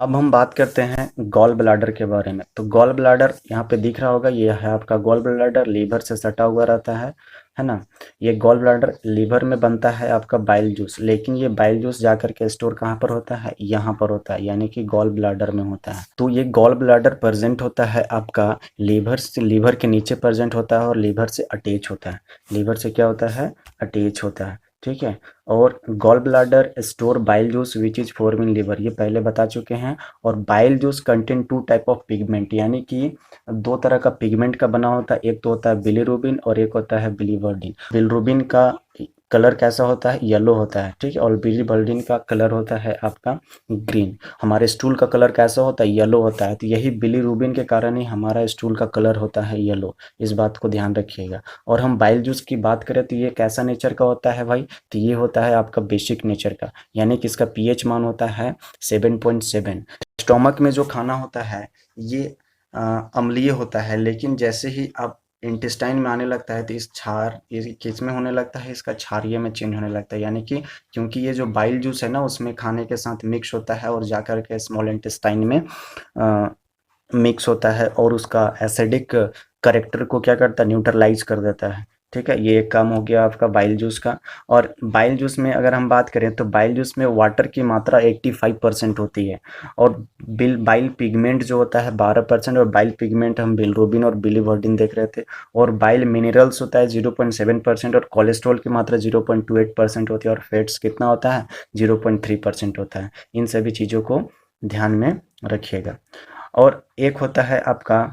अब हम बात करते हैं गॉल ब्लैडर के बारे में। तो गॉल ब्लैडर यहाँ पे दिख रहा होगा, ये है आपका गॉल ब्लैडर, लीवर से सटा हुआ रहता है ना। ये गॉल ब्लैडर लीवर में बनता है आपका बाइल जूस, लेकिन ये बाइल जूस जाकर के स्टोर कहाँ पर होता है, यहाँ पर होता है, यानी कि गॉल ब्लैडर में होता है। तो ये गॉल ब्लैडर प्रेजेंट होता है आपका लीवर से, लीवर के नीचे प्रेजेंट होता है और लीवर से अटैच होता है। लीवर से क्या होता है, अटैच होता है, ठीक है। और gall bladder store bile juice which is forming liver, ये पहले बता चुके हैं। और bile juice contain two type of pigment, यानी कि दो तरह का पिगमेंट का बना होता है, एक तो होता है बिलीरुबिन और एक होता है बिलीवर्डिन। बिलीरुबिन का कलर कैसा होता है, येलो होता है, ठीक है। और बिलीवर्डिन का कलर होता है आपका ग्रीन। हमारे स्टूल का कलर कैसा होता है, येलो होता है। तो यही बिलीरुबिन के कारण ही हमारा स्टूल का कलर होता है येलो, इस बात को ध्यान रखिएगा। और हम बाइल जूस की बात करें तो ये कैसा नेचर का होता है भाई, तो ये होता है आपका बेसिक नेचर का, यानी कि इसका पीएच मान होता है 7.7। स्टोमक में जो खाना होता है ये अम्लीय होता है, लेकिन जैसे ही आप इंटेस्टाइन में आने लगता है तो इस क्षार, ये किस में होने लगता है, इसका क्षारीय में चेंज होने लगता है। यानी कि क्योंकि ये जो बाइल जूस है ना उसमें खाने के साथ मिक्स होता है और जाकर के स्मॉल इंटेस्टाइन में मिक्स होता है और उसका एसिडिक करेक्टर को क्या करता है, न्यूट्रलाइज कर देता है, ठीक है। ये एक काम हो गया आपका बाइल जूस का। और बाइल जूस में अगर हम बात करें तो बाइल जूस में वाटर की मात्रा 85% होती है। और बाइल पिगमेंट जो होता है 12%। और बाइल पिगमेंट हम बिलिरुबिन और बिलीवर्डिन देख रहे थे। और बाइल मिनरल्स होता है 0.7%। और कोलेस्ट्रॉल की मात्रा 0.28% होती है। और फैट्स कितना होता है, 0.3% होता है। इन सभी चीज़ों को ध्यान में रखिएगा। और एक होता है आपका,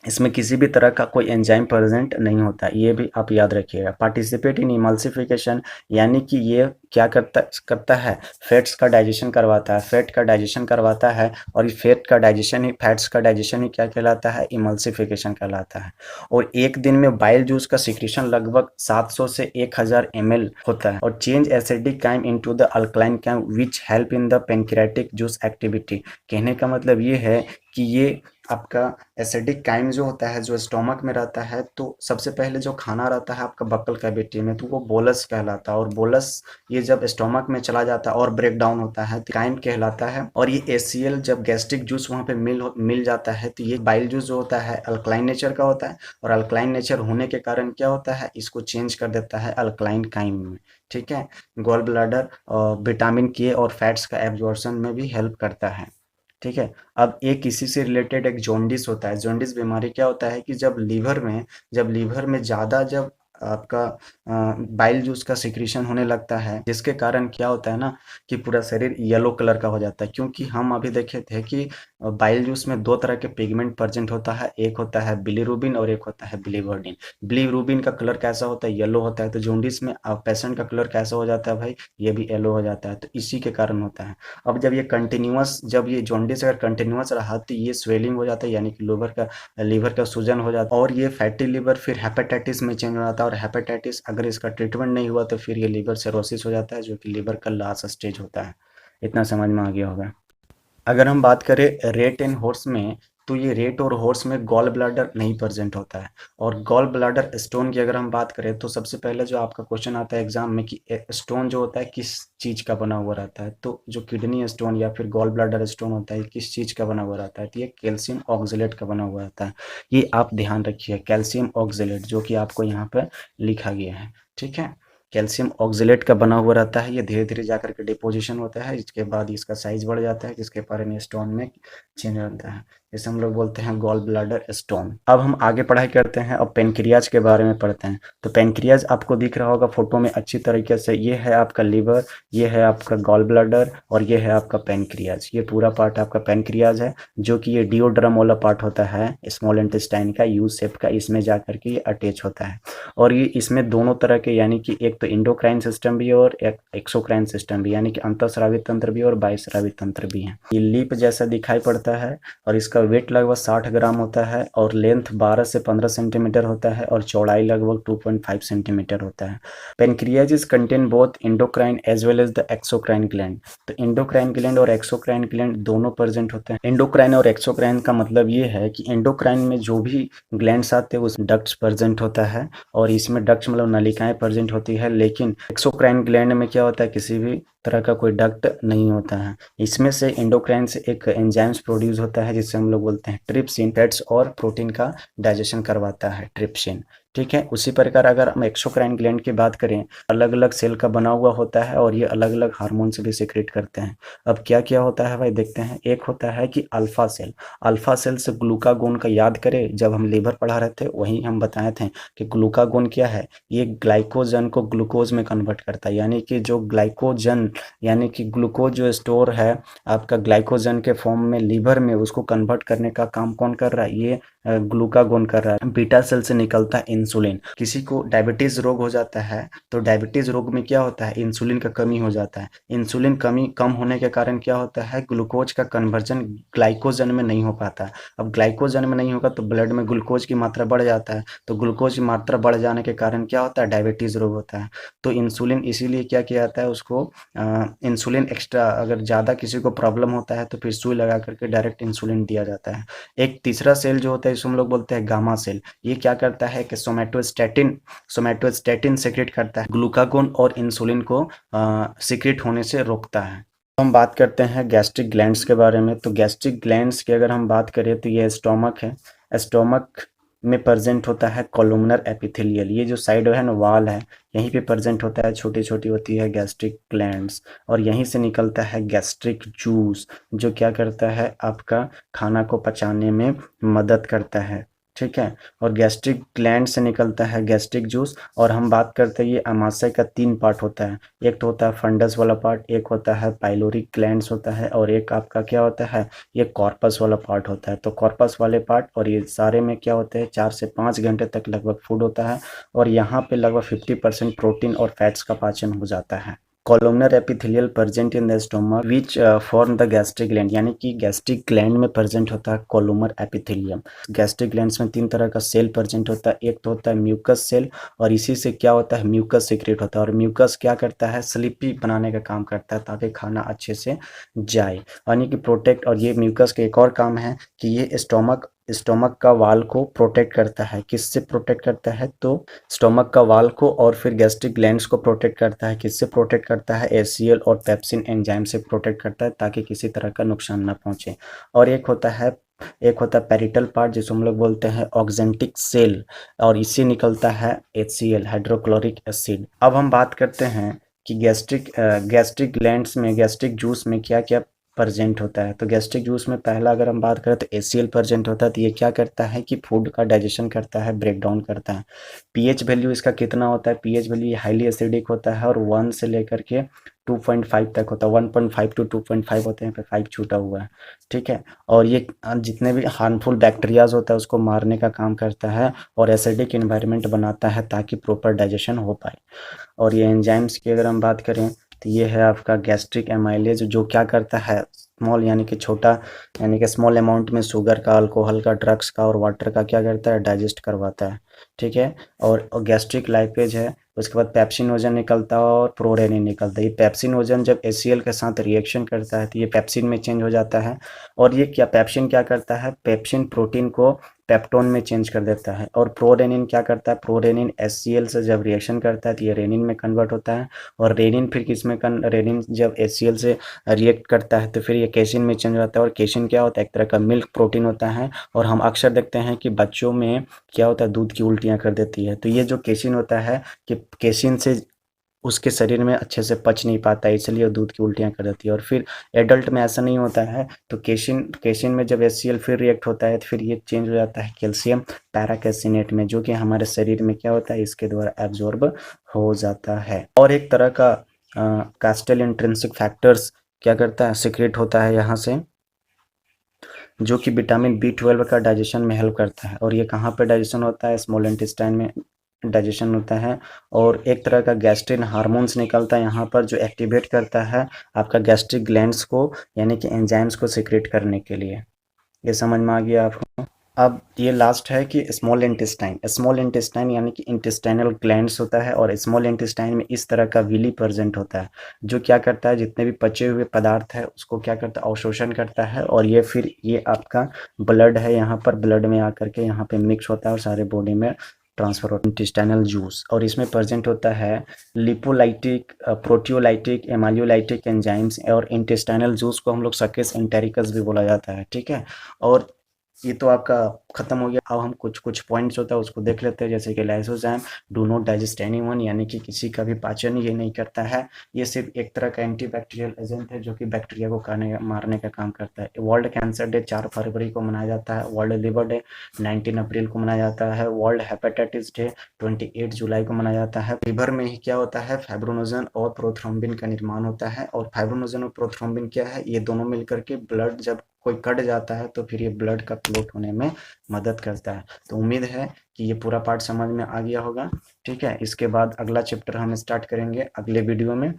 इसमें किसी भी तरह का कोई एंजाइम प्रेजेंट नहीं होता, ये भी आप याद रखिएगा। पार्टिसिपेट इन इमल्सिफिकेशन, यानी कि ये क्या करता है, फैट्स का डाइजेशन करवाता है, फैट का डाइजेशन करवाता है। और इस फैट का डाइजेशन ही, फैट्स का डाइजेशन ही क्या कहलाता है, इमल्सिफिकेशन कहलाता है। और एक दिन में बाइल जूस का सिक्रीशन लगभग 700 से 1000 ml होता है। और change acidic chyme into the alkaline chyme which help in the pancreatic juice activity. कहने का मतलब ये है कि ये आपका एसिडिक काइम जो होता है, जो स्टोमक में रहता है, तो सबसे पहले जो खाना रहता है आपका बक्कल कैविटी में, तो वो बोलस कहलाता है। और बोलस ये जब स्टोमक में चला जाता है और ब्रेक डाउन होता है तो काइम कहलाता है। और ये एसीएल जब गैस्ट्रिक जूस वहाँ पे मिल जाता है तो ये बाइल जूस जो होता है अल्कलाइन नेचर का होता है। और अल्कलाइन नेचर होने के कारण क्या होता है, इसको चेंज कर देता है अल्कलाइन काइम में, ठीक है। गॉल ब्लैडर विटामिन के और फैट्स का एब्जॉर्प्शन में भी हेल्प करता है, ठीक है। अब एक इसी से रिलेटेड एक जॉन्डिस होता है। जॉन्डिस बीमारी क्या होता है कि जब लीवर में ज़्यादा जब आपका बाइल जूस का सिक्रीशन होने लगता है, जिसके कारण क्या होता है ना कि पूरा शरीर येलो कलर का हो जाता है। क्योंकि हम अभी देखे थे कि बाइल जूस में दो तरह के पिगमेंट प्रेजेंट होता है, एक होता है बिलीरुबिन और एक होता है बिलीवर्डिन। बिलीरुबिन का कलर कैसा होता है, येलो होता है। तो जॉन्डिस में पेशेंट का कलर कैसा हो जाता है भाई, ये भी येलो हो जाता है। तो इसी के कारण होता है। अब जब ये जॉन्डिस अगर कंटिन्यूअस रहा तो ये स्वेलिंग हो जाता है, यानी कि लीवर का सूजन हो जाता है। और ये फैटी लीवर फिर हेपेटाइटिस में चेंज हो जाता है। और हेपेटाइटिस अगर इसका ट्रीटमेंट नहीं हुआ तो फिर ये लीवर सिरोसिस हो जाता है, जो कि लीवर का लास्ट स्टेज होता है। इतना समझ में आ गया होगा। अगर हम बात करें रेट एंड हॉर्स में, तो ये रेट और हॉर्स में गॉल ब्लैडर नहीं प्रेजेंट होता है। और गॉल ब्लैडर स्टोन की अगर हम बात करें तो सबसे पहले जो आपका क्वेश्चन आता है एग्जाम में कि स्टोन जो होता है किस चीज़ का बना हुआ रहता है, तो जो किडनी स्टोन या फिर गॉल ब्लैडर स्टोन होता है किस चीज़ का बना हुआ रहता है, तो ये कैल्शियम ऑक्जेलेट का बना हुआ रहता है। ये आप ध्यान रखिए, कैल्शियम ऑक्जेलेट, जो कि आपको यहाँ पर लिखा गया है, ठीक है। कैल्शियम ऑक्जेलेट का बना हुआ रहता है। ये धीरे धीरे जाकर के डिपोजिशन होता है, इसके बाद इसका साइज बढ़ जाता है, जिसके कारण ये स्टोन में चेंज होता है। जैसे हम लोग बोलते हैं गॉल ब्लैडर स्टोन। अब हम आगे पढ़ाई करते हैं और पेनक्रियाज के बारे में पढ़ते हैं। तो पेनक्रियाज आपको दिख रहा होगा फोटो में अच्छी तरीके से, ये है आपका लीवर, ये है आपका गॉल ब्लैडर और ये है आपका पेनक्रियाज। ये पूरा पार्ट आपका पेनक्रियाज है, जो कि ये डिओड्रम वाला पार्ट होता है स्मॉल इंटेस्टाइन का, यू शेप का, इसमें जाकर के ये अटैच होता है। और ये इसमें दोनों तरह के, यानी कि एक तो इंडोक्राइन सिस्टम भी है और एक एक्सोक्राइन सिस्टम भी, यानी कि अंतःस्रावी तंत्र भी और बाह्यस्रावी तंत्र भी है। ये लीप जैसा दिखाई पड़ता है और इसका वेट लगभग 60 ग्राम होता है। और लेंथ 12 से 15 सेंटीमीटर होता है और चौड़ाई लगभग 2.5 सेंटीमीटर होता है। Pancreas contain both endocrine as well as the exocrine gland. तो इंडोक्राइन ग्लैंड और एक्सोक्राइन ग्लैंड दोनों प्रेजेंट होते हैं। इंडोक्राइन और एक्सोक्राइन का मतलब ये है कि इंडोक्राइन में जो भी ग्लैंड्स आते हैं उस डक्ट्स प्रेजेंट होता है। और इसमें डक्ट्स मतलब नलिकाएं प्रेजेंट होती है है, लेकिन एक्सोक्राइन ग्लैंड में क्या होता है, किसी भी तरह का कोई डक्ट नहीं होता है। इसमें से एंडोक्राइन से एक एंजाइम्स प्रोड्यूस होता है जिससे हम लोग बोलते हैं ट्रिप्सिन, फैट्स और प्रोटीन का डाइजेशन करवाता है ट्रिप्सिन। ठीक है, उसी प्रकार अगर हम एक्सोक्राइन ग्लैंड की बात करें, अलग अलग सेल का बना हुआ होता है और ये अलग अलग हार्मोन से भी सिक्रेट करते हैं। अब क्या क्या होता है भाई, देखते हैं। एक होता है कि अल्फा सेल। अल्फा सेल से ग्लूकागोन का याद करें, जब हम लीवर पढ़ा रहे थे वहीं हम बताए थे कि ग्लूकागोन क्या है, ये ग्लाइकोजन को ग्लूकोज में कन्वर्ट करता है। यानी कि जो ग्लाइकोजन, यानी कि ग्लूकोज जो स्टोर है आपका ग्लाइकोजन के फॉर्म में लीवर में, उसको कन्वर्ट करने का काम कौन कर रहा है, ये ग्लूकागोन कर रहा है। बीटा सेल से निकलता है इंसुलिन। किसी को डायबिटीज रोग हो जाता है तो डायबिटीज रोग में क्या होता है, इंसुलिन का कमी हो जाता है। इंसुलिन कमी कम होने के कारण क्या होता है, ग्लूकोज का कन्वर्जन ग्लाइकोजन में नहीं हो पाता। अब ग्लाइकोजन में नहीं होगा तो ब्लड में ग्लूकोज की मात्रा बढ़ जाता है, तो ग्लूकोज की मात्रा बढ़ जाने के कारण क्या होता है, डायबिटीज रोग होता है। तो इंसुलिन इसीलिए क्या किया जाता है, उसको इंसुलिन एक्स्ट्रा, अगर ज़्यादा किसी को प्रॉब्लम होता है तो फिर सुई लगा करके डायरेक्ट इंसुलिन दिया जाता है। एक तीसरा सेल जो होता है जिसको हम लोग बोलते हैं गामा सेल। ये क्या करता है कि सोमैटोस्टैटिन सेक्रेट करता है, ग्लूकागोन और इंसुलिन को सीक्रेट होने से रोकता है। तो हम बात करते हैं गैस्ट्रिक ग्लैंड्स के बारे में। तो गैस्ट्रिक ग्लैंड्स की अगर हम बात करें तो ये स्टोमक है। स्टोमक में प्रेजेंट होता है कॉलमनर एपिथेलियल, ये जो साइड है ना, वाल है, यहीं पे प्रेजेंट होता है, छोटी छोटी होती है गैस्ट्रिक ग्लैंड्स। और यहीं से निकलता है गैस्ट्रिक जूस, जो क्या करता है, आपका खाना को पचाने में मदद करता है। ठीक है, और गैस्ट्रिक ग्लैंड से निकलता है गैस्ट्रिक जूस। और हम बात करते हैं, ये अमाशय का 3 पार्ट होता है। एक तो होता है फंडस वाला पार्ट, एक होता है पाइलोरिक ग्लैंड्स होता है, और एक आपका क्या होता है, ये कॉर्पस वाला पार्ट होता है। तो कॉर्पस वाले पार्ट और ये सारे में क्या होते हैं, 4 से 5 घंटे तक लगभग फूड होता है, और यहाँ पे लगभग 50% प्रोटीन और फैट्स का पाचन हो जाता है। Columnar epithelial present in the stomach which form the gastric gland, यानी कि गैस्ट्रिक ग्लैंड में प्रेजेंट होता है कॉलमनर एपिथेलियम। गैस्ट्रिक ग्लैंड्स में 3 तरह का सेल प्रेजेंट होता है। एक तो होता है म्यूकस सेल, और इसी से क्या होता है, म्यूकस सीक्रेट होता है। और म्यूकस क्या करता है, स्लिपी बनाने का काम करता है ताकि खाना अच्छे से जाए, यानी कि प्रोटेक्ट। और ये म्यूकस का एक और काम है कि ये स्टोमक का वाल को प्रोटेक्ट करता है। किससे प्रोटेक्ट करता है, तो स्टोमक का वाल को, और फिर गैस्ट्रिक ग्लैंड्स को प्रोटेक्ट करता है। किससे प्रोटेक्ट करता है, एचसीएल और पेप्सिन एंजाइम से प्रोटेक्ट करता है ताकि किसी तरह का नुकसान ना पहुंचे। और एक होता है पेरिटल पार्ट, जिसको हम लोग बोलते हैं ऑक्जेंटिक सेल, और इससे निकलता है एचसीएल, हाइड्रोक्लोरिक एसिड। अब हम बात करते हैं कि गैस्ट्रिक ग्लैंड्स में, गैस्ट्रिक जूस में क्या क्या प्रेजेंट होता है। तो गैस्ट्रिक जूस में पहला अगर हम बात करें तो एचसीएल प्रेजेंट होता है। तो ये क्या करता है कि फूड का डाइजेशन करता है, ब्रेक डाउन करता है। पीएच वैल्यू इसका कितना होता है, पीएच वैल्यू हाईली एसिडिक होता है, और 1 से लेकर के 2.5 तक होता है। 1.5 टू 2.5 होते हैं, पे 5 छूटा हुआ है। ठीक है, और ये जितने भी हार्मफुल बैक्टीरियाज होता है उसको मारने का काम करता है, और एसिडिक इन्वायरमेंट बनाता है ताकि प्रॉपर डाइजेशन हो पाए। और ये एंजाइम्स की अगर हम बात करें तो ये है आपका गैस्ट्रिक एमाइलेज, जो क्या करता है, स्मॉल यानी कि छोटा, यानी कि स्मॉल अमाउंट में शुगर का, अल्कोहल का, ड्रग्स का और वाटर का क्या करता है, डाइजेस्ट करवाता है। ठीक है, और गैस्ट्रिक लाइपेज है। उसके बाद पेप्सिनोजन निकलता है और प्रोरेनिन निकलता है। ये पेप्सिनोजन जब एसीएल के साथ रिएक्शन करता है तो ये पेप्सिन में चेंज हो जाता है। और ये पेप्सिन क्या करता है, पेप्सिन प्रोटीन को पेप्टोन में चेंज कर देता है। और प्रोरेनिन क्या करता है, प्रोरेनिन एचसीएल से जब रिएक्शन करता है तो ये रेनिन में कन्वर्ट होता है। और रेनिन फिर रेनिन जब एचसीएल से रिएक्ट करता है तो फिर ये केसिन में चेंज होता है। और केसिन क्या होता है, एक तरह का मिल्क प्रोटीन होता है। और हम अक्सर देखते हैं कि बच्चों में क्या होता है, दूध की उल्टियाँ कर देती है। तो ये जो केसिन होता है, कि केसिन से उसके शरीर में अच्छे से पच नहीं पाता है, इसलिए वो दूध की उल्टियाँ कर देती है। और फिर एडल्ट में ऐसा नहीं होता है, तो केसिन में जब एचसीएल फिर रिएक्ट होता है तो फिर ये चेंज हो जाता है कैल्शियम पैराकैसिनेट में, जो कि हमारे शरीर में क्या होता है, इसके द्वारा एब्जॉर्ब हो जाता है। और एक तरह का कास्टल इंट्रिंसिक फैक्टर्स क्या करता है, सीक्रेट होता है यहाँ से, जो कि विटामिन B12 का डाइजेशन में हेल्प करता है। और ये कहाँ पे डाइजेशन होता है, स्मॉल इंटेस्टाइन में डाइजेशन होता है। और एक तरह का गैस्ट्रिन हार्मोन्स निकलता है यहाँ पर, जो एक्टिवेट करता है आपका गैस्ट्रिक ग्लैंड्स को, यानी कि एंजाइम्स को सीक्रेट करने के लिए। ये समझ में आ गया आपको। अब ये लास्ट है कि स्मॉल इंटेस्टाइन यानी कि इंटेस्टाइनल ग्लैंड्स होता है। और स्मॉल इंटेस्टाइन में इस तरह का विली प्रेजेंट होता है, जो क्या करता है, जितने भी पचे हुए पदार्थ है उसको क्या करता है, अवशोषण करता है। और ये फिर ये आपका ब्लड है, यहाँ पर ब्लड में आकर के यहाँ पे मिक्स होता है और सारे बॉडी में ट्रांसफर होता है इंटेस्टाइनल जूस, और इसमें प्रेजेंट होता है लिपोलाइटिक, प्रोटियोलाइटिक, एमाइलोलाइटिक एंजाइम्स, और इंटेस्टाइनल जूस को हम लोग सक्केस एंटेरिकस भी बोला जाता है, ठीक है। और ये तो आपका खत्म हो गया। अब हम कुछ कुछ पॉइंट्स होता है उसको देख लेते हैं, जैसे कि lysozyme do not digest anyone, यानी कि किसी का भी पाचन ये नहीं करता है। ये सिर्फ एक तरह का एंटीबैक्टीरियल एजेंट है जो कि बैक्टीरिया को मारने का काम करता है। वर्ल्ड कैंसर डे 4 फरवरी को मनाया जाता है। वर्ल्ड लिवर डे 19 अप्रैल को मनाया जाता है। वर्ल्ड हेपेटाइटिस डे 28 जुलाई को मनाया जाता है। लिवर में ही क्या होता है, फाइब्रोनोजन और प्रोथ्रोम्बिन का निर्माण होता है, और फाइब्रोनोजन और प्रोथ्रोम्बिन क्या है, ये दोनों मिलकर के ब्लड जब कोई कट जाता है तो फिर ये ब्लड का क्लॉट होने में मदद करता है। तो उम्मीद है कि ये पूरा पार्ट समझ में आ गया होगा, ठीक है। इसके बाद अगला चैप्टर हम स्टार्ट करेंगे अगले वीडियो में।